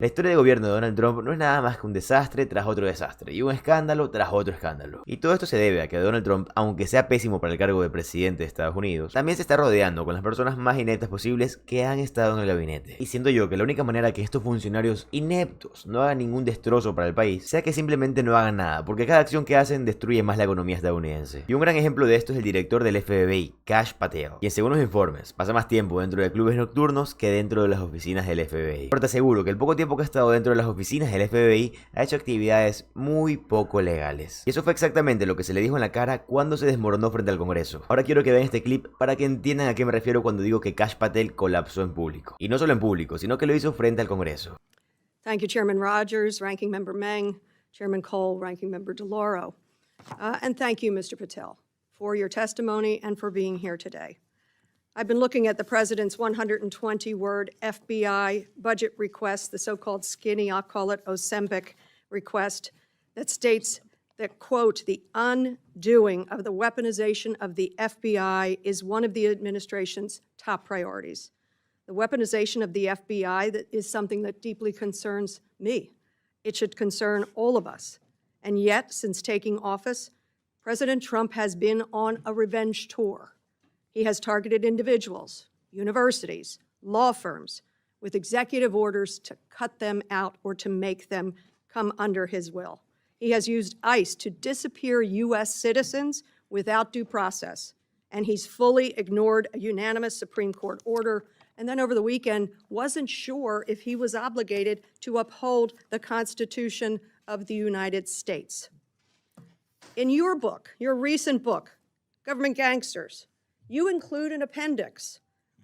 La historia de gobierno de Donald Trump no es nada más que un desastre tras otro desastre y un escándalo tras otro escándalo. Y todo esto se debe a que Donald Trump, aunque sea pésimo para el cargo de presidente de Estados Unidos, también se está rodeando con las personas más ineptas posibles que han estado en el gabinete. Y siento yo que la única manera que estos funcionarios ineptos no hagan ningún destrozo para el país sea que simplemente no hagan nada, porque cada acción que hacen destruye más la economía estadounidense. Y un gran ejemplo de esto es el director del FBI, Patel, quien según los informes pasa más tiempo dentro de clubes nocturnos que dentro de las oficinas del FBI. Pero te aseguro que el poco tiempo que ha estado dentro de las oficinas del FBI ha hecho actividades muy poco legales. Y eso fue exactamente lo que se le dijo en la cara cuando se desmoronó frente al Congreso. Ahora quiero que vean este clip para que entiendan a qué me refiero cuando digo que Patel colapsó en público. Y no solo en público, sino que lo hizo frente al Congreso. Thank you, Chairman Rogers, Ranking Member Meng, Chairman Cole, Ranking Member DeLauro. And thank you, Mr. Patel, for your testimony and for being here today. I've been looking at the President's 120-word FBI budget request, the so-called skinny, I'll call it Ozempic request, that states that, quote, the undoing of the weaponization of the FBI is one of the administration's top priorities. The weaponization of the FBI is something that deeply concerns me. It should concern all of us. And yet, since taking office, President Trump has been on a revenge tour. He has targeted individuals, universities, law firms, with executive orders to cut them out or to make them come under his will. He has used ICE to disappear U.S. citizens without due process, and he's fully ignored a unanimous Supreme Court order, and then over the weekend wasn't sure if he was obligated to uphold the Constitution of the United States. In your book, your recent book, Government Gangsters, you include an appendix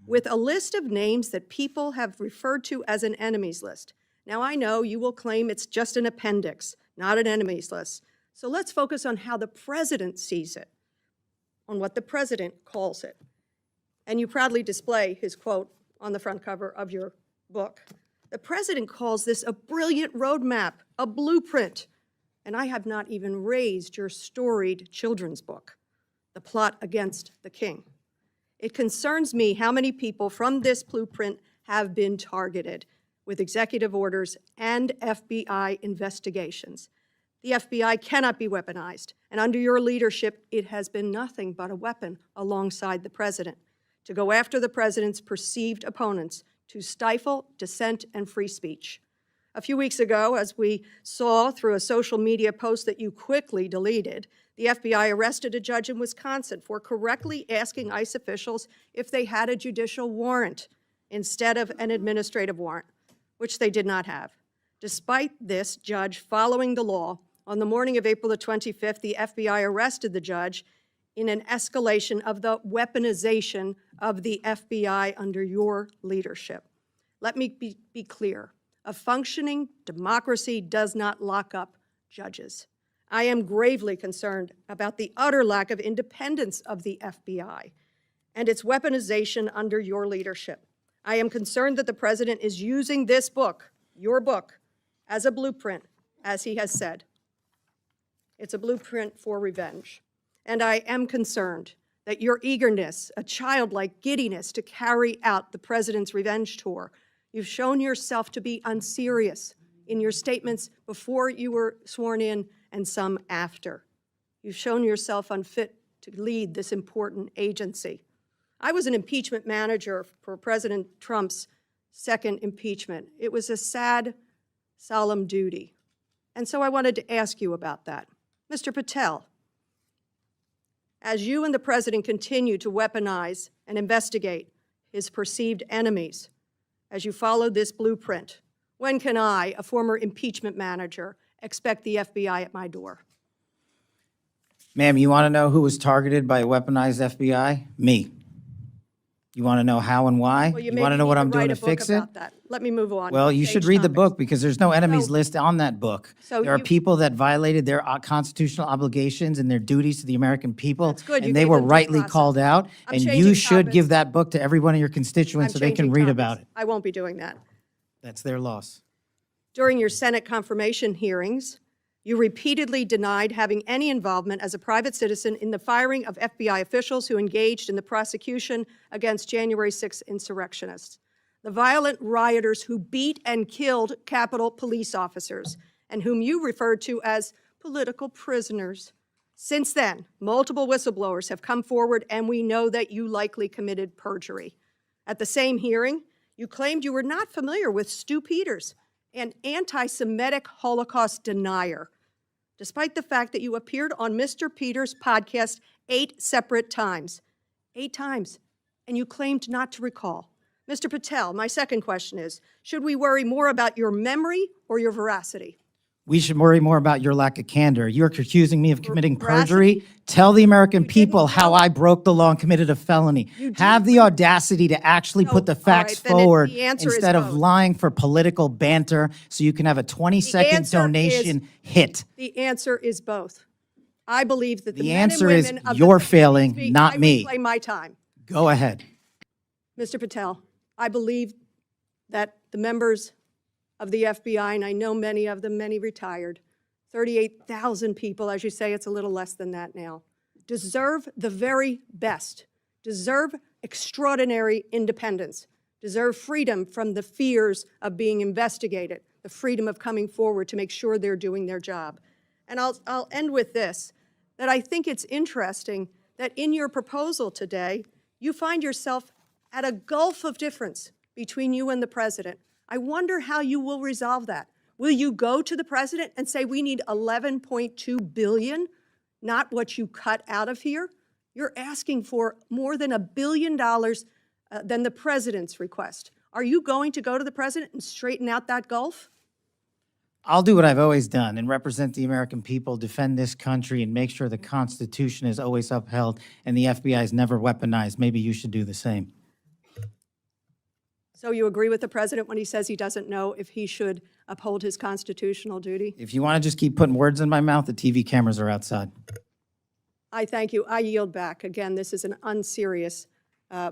with a list of names that people have referred to as an enemies list. Now, I know you will claim it's just an appendix, not an enemies list. So let's focus on how the president sees it, on what the president calls it. And you proudly display his quote on the front cover of your book. The president calls this a brilliant roadmap, a blueprint. And I have not even raised your storied children's book, The Plot Against the King. It concerns me how many people from this blueprint have been targeted with executive orders and FBI investigations. The FBI cannot be weaponized, and under your leadership, it has been nothing but a weapon alongside the president to go after the president's perceived opponents, to stifle dissent and free speech. A few weeks ago, as we saw through a social media post that you quickly deleted, the FBI arrested a judge in Wisconsin for correctly asking ICE officials if they had a judicial warrant instead of an administrative warrant, which they did not have. Despite this judge following the law, on the morning of April the 25th, the FBI arrested the judge in an escalation of the weaponization of the FBI under your leadership. Let me be clear. A functioning democracy does not lock up judges. I am gravely concerned about the utter lack of independence of the FBI and its weaponization under your leadership. I am concerned that the president is using this book, your book, as a blueprint, as he has said. It's a blueprint for revenge. And I am concerned that your eagerness, a childlike giddiness to carry out the president's revenge tour, you've shown yourself to be unserious in your statements before you were sworn in and some after. You've shown yourself unfit to lead this important agency. I was an impeachment manager for President Trump's second impeachment. It was a sad, solemn duty. And so I wanted to ask you about that. Mr. Patel, as you and the president continue to weaponize and investigate his perceived enemies, as you follow this blueprint, when can I, a former impeachment manager, expect the FBI at my door? Ma'am, you want to know who was targeted by a weaponized FBI? Me. You want to know how and why? Well, you want to know what I'm doing to fix it? That. Let me move on. Well, you should read the book because there's no enemies So- list on that book. So There are you- people that violated their constitutional obligations and their duties to the American people. That's good. You And they gave were them due rightly process. called out. I'm And you changing should topics. give that book to every one of your I'm constituents so they can changing read topics. about it. I won't be doing that. That's their loss. During your Senate confirmation hearings, you repeatedly denied having any involvement as a private citizen in the firing of FBI officials who engaged in the prosecution against January 6 insurrectionists. the violent rioters who beat and killed Capitol police officers, and whom you referred to as political prisoners. Since then, multiple whistleblowers have come forward, and we know that you likely committed perjury. At the same hearing, you claimed you were not familiar with Stu Peters, an anti-Semitic Holocaust denier, despite the fact that you appeared on Mr. Peters' podcast 8 separate times. 8 times, and you claimed not to recall. Mr. Patel, my second question is, should we worry more about your memory or your veracity? We should worry more about your lack of candor. You're accusing me of committing perjury. Veracity? Tell the American You people didn't how know. I broke the law and committed a felony. You Have the audacity to actually put the all facts right, then forward the answer is instead of both. lying for political banter so you can have a 20-second answer donation hit. The answer is both. I believe that the The men answer and is women of you're the failing, not me. I reclaim my time. Go ahead. Mr. Patel, I believe that the members of the FBI, and I know many of them, many retired, 38,000 people, as you say, it's a little less than that now, deserve the very best, deserve extraordinary independence, deserve freedom from the fears of being investigated, the freedom of coming forward to make sure they're doing their job. And I'll end with this, that I think it's interesting that in your proposal today, you find yourself at a gulf of difference between you and the president. I wonder how you will resolve that. Will you go to the president and say, we need $11.2 billion, not what you cut out of here? You're asking for more than $1 billion than the president's request. Are you going to go to the president and straighten out that gulf? I'll do what I've always done and represent the American people, defend this country, and make sure the Constitution is always upheld and the FBI is never weaponized. Maybe you should do the same. So you agree with the president when he says he doesn't know if he should uphold his constitutional duty? If you want to just keep putting words in my mouth, the TV cameras are outside. I thank you. I yield back. Again, this is an unserious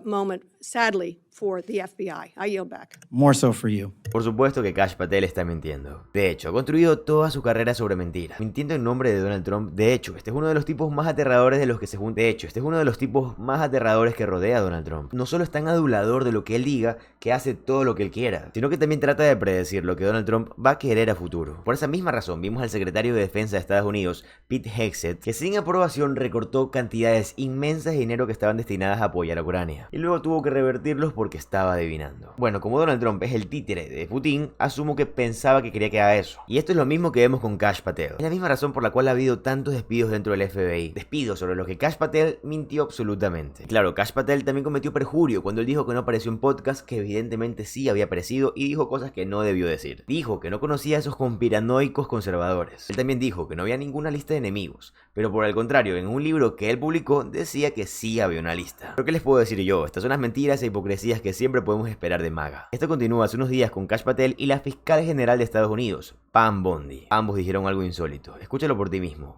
moment, sadly, for the FBI. I yield back. More so for you. Por supuesto que Kash Patel está mintiendo. De hecho, ha construido toda su carrera sobre mentiras, mintiendo en nombre de Donald Trump. De hecho, este es uno de los tipos más aterradores de los que se juntan. De hecho, este es uno de los tipos más aterradores que rodea a Donald Trump. No solo es tan adulador de lo que él diga, que hace todo lo que él quiera, sino que también trata de predecir lo que Donald Trump va a querer a futuro. Por esa misma razón, vimos al secretario de Defensa de Estados Unidos, Pete Hegseth, que sin aprobación recortó cantidades inmensas de dinero que estaban destinadas a apoyar a Ucrania, y luego tuvo que revertirlos porque estaba adivinando. Bueno, como Donald Trump es el títere de Putin, asumo que pensaba que quería que haga eso. Y esto es lo mismo que vemos con Kash Patel. Es la misma razón por la cual ha habido tantos despidos dentro del FBI. Despidos sobre los que Kash Patel mintió absolutamente. Claro, Kash Patel también cometió perjurio cuando él dijo que no apareció en podcast, que evidentemente sí había aparecido, y dijo cosas que no debió decir. Dijo que no conocía a esos conspiranoicos conservadores. Él también dijo que no había ninguna lista de enemigos, pero por el contrario, en un libro que él publicó decía que sí había una lista. ¿Pero qué les puedo decir yo? Estas son las mentiras e hipocresías que siempre podemos esperar de MAGA. Esto continúa hace unos días con Kash Patel y la fiscal general de Estados Unidos, Pam Bondi. Ambos dijeron algo insólito. Escúchalo por ti mismo.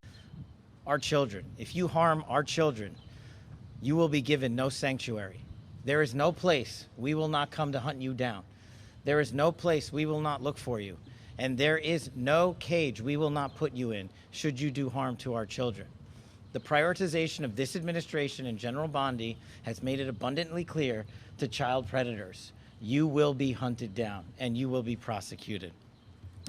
Our children, if you harm our children, you will be given no sanctuary. There is no place we will not come to hunt you down. There is no place we will not look for you. And there is no cage we will not put you in should you do harm to our children. The prioritization of this administration and General Bondi has made it abundantly clear to child predators, you will be hunted down and you will be prosecuted.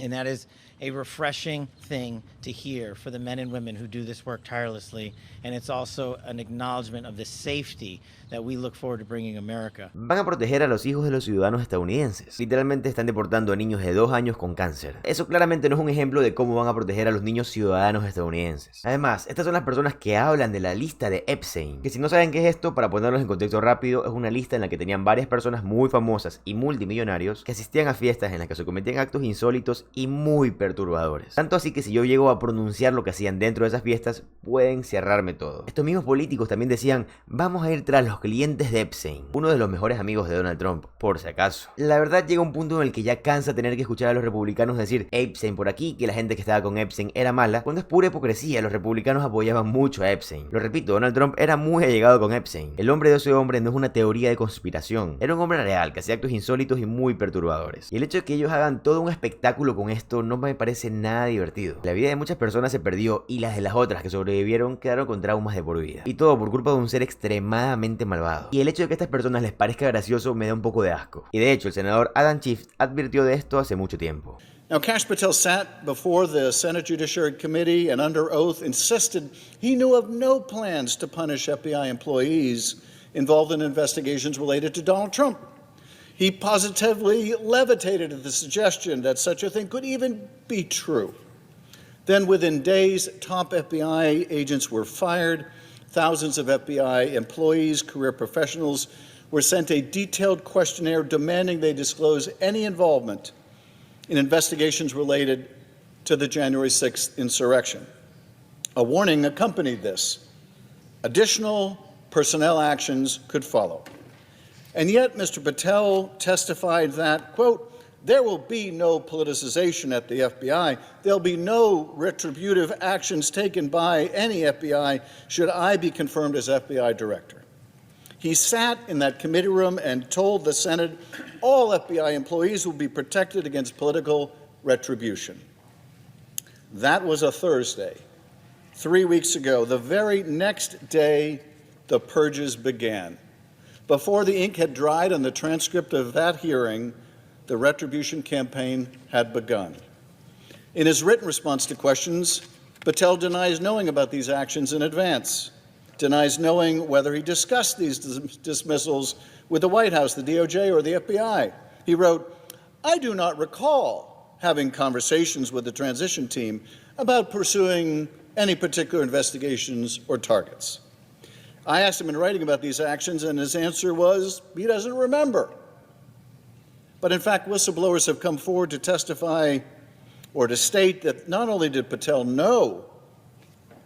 And that is a refreshing thing to hear for the men and women who do this work tirelessly. And it's also an acknowledgement of the safety that we look forward to bringing America. Van a proteger a los hijos de los ciudadanos estadounidenses. Literalmente están deportando a niños de 2 años con cáncer. Eso claramente no es un ejemplo de cómo van a proteger a los niños ciudadanos estadounidenses. Además, estas son las personas que hablan de la lista de Epstein. Que si no saben qué es esto, para ponerlos en contexto rápido, es una lista en la que tenían varias personas muy famosas y multimillonarios que asistían a fiestas en las que se cometían actos insólitos y muy perturbadores. Tanto así que si yo llego a pronunciar lo que hacían dentro de esas fiestas, pueden cerrarme todo. Estos mismos políticos también decían, vamos a ir tras los clientes de Epstein, uno de los mejores amigos de Donald Trump, por si acaso. La verdad llega un punto en el que ya cansa tener que escuchar a los republicanos decir Epstein por aquí, que la gente que estaba con Epstein era mala, cuando es pura hipocresía. Los republicanos apoyaban mucho a Epstein. Lo repito, Donald Trump era muy allegado con Epstein. El nombre de ese hombre no es una teoría de conspiración, era un hombre real que hacía actos insólitos y muy perturbadores. Y el hecho de que ellos hagan todo un espectáculo haciéndolo con esto no me parece nada divertido. La vida de muchas personas se perdió y las de las otras que sobrevivieron quedaron con traumas de por vida. Y todo por culpa de un ser extremadamente malvado. Y el hecho de que a estas personas les parezca gracioso me da un poco de asco. Y de hecho el senador Adam Schiff advirtió de esto hace mucho tiempo. Now, Kash Patel sat before the Senate Judiciary Committee and under oath insisted he knew of no plans to punish FBI employees involved in investigations related to Donald Trump. He positively levitated at the suggestion that such a thing could even be true. Then within days, top FBI agents were fired. Thousands of FBI employees, career professionals, were sent a detailed questionnaire demanding they disclose any involvement in investigations related to the January 6th insurrection. A warning accompanied this. Additional personnel actions could follow. And yet, Mr. Patel testified that, quote, there will be no politicization at the FBI. There'll be no retributive actions taken by any FBI should I be confirmed as FBI director. He sat in that committee room and told the Senate all FBI employees will be protected against political retribution. That was a Thursday. 3 weeks ago, the very next day, the purges began. Before the ink had dried on the transcript of that hearing, the retribution campaign had begun. In his written response to questions, Patel denies knowing about these actions in advance, denies knowing whether he discussed these dismissals with the White House, the DOJ, or the FBI. He wrote, I do not recall having conversations with the transition team about pursuing any particular investigations or targets. I asked him in writing about these actions, and his answer was he doesn't remember. But in fact, whistleblowers have come forward to testify or to state that not only did Patel know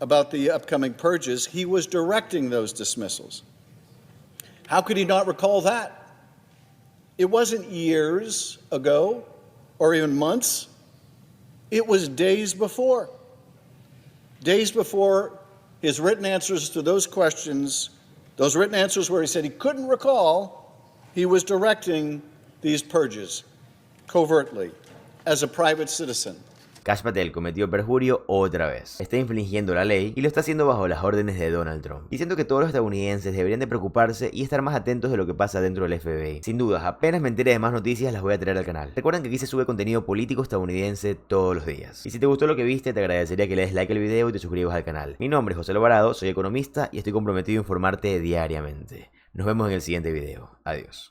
about the upcoming purges, he was directing those dismissals. How could he not recall that? It wasn't years ago or even months. It was days before. Days before his written answers to those questions, those written answers where he said he couldn't recall, he was directing these purges covertly as a private citizen. Kash Patel cometió perjurio otra vez. Está infringiendo la ley y lo está haciendo bajo las órdenes de Donald Trump, diciendo que todos los estadounidenses deberían de preocuparse y estar más atentos de lo que pasa dentro del FBI. Sin dudas, apenas me entere de más noticias las voy a traer al canal. Recuerden que aquí se sube contenido político estadounidense todos los días. Y si te gustó lo que viste, te agradecería que le des like al video y te suscribas al canal. Mi nombre es José Alvarado, soy economista y estoy comprometido a informarte diariamente. Nos vemos en el siguiente video. Adiós.